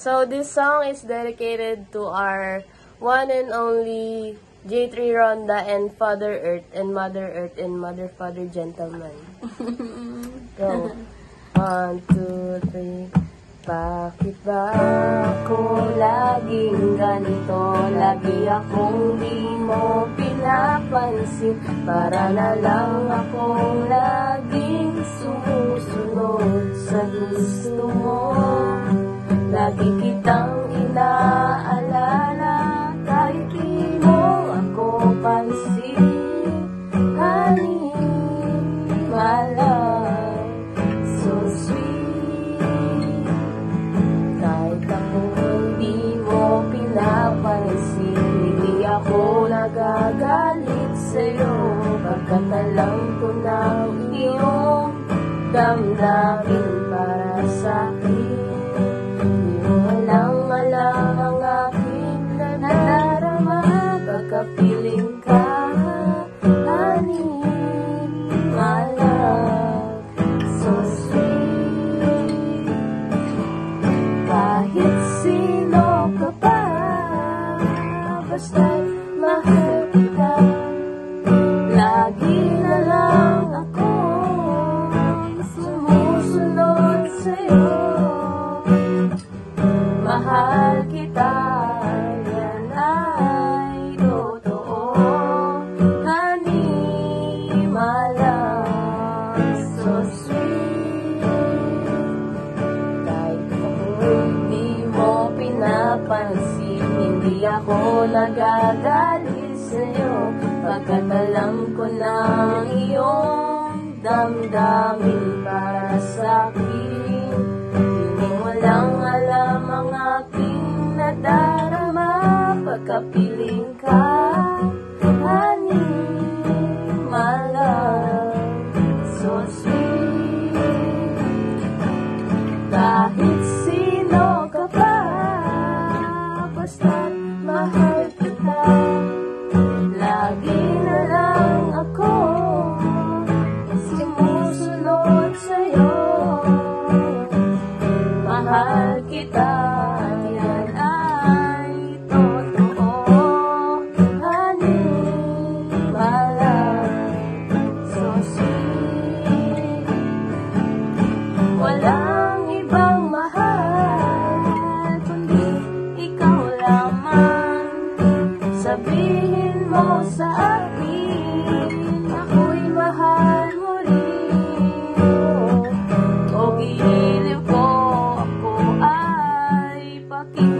So this song is dedicated to our one and only J3 Ronda and Father Earth and Mother Earth and Mother Father Gentleman. Go. 1, 2, 3. Bakit ba ako laging ganito? Lagi akong di mo pinapansin. Para na lang akong laging sumusunod sa gusto mo. Lagi kitang inaalala kahit di mo ako pansin. Honey, my love, so sweet. Kahit ako hindi mo pinapansin, hindi ako nagagalit sa'yo. Pagkat alam ko na iyong damdamin para sa'kin. Ang aking nadarama pagkapiling ka, honey, my love, so sweet. Kahit sino ka pa, basta't mahal kita. Lagi na lang ako sumusunod sa'yo. Mahal kita, yan ay totoo. Honey, my love, so sweet. Kahit ako hindi mo pinapansin, hindi ako nagagalit sa'yo. Pagkat alam ko na ang iyong damdamin para sa'kin. Hindi mo lang alam ang aking nadarama pagkapiling ka, honey, my love, so sweet. Kahit sino ka pa, basta't mahal kita. Lagi na lang ako sumusunod sa'yo. Mahal kita, yan ay totoo. Honey, my love, so sweet. Walang ibang mahal, kundi ikaw lamang. Sabihin mo sa akin, ako'y mahal mo rin. O giliw ko, ako ay pakinggan.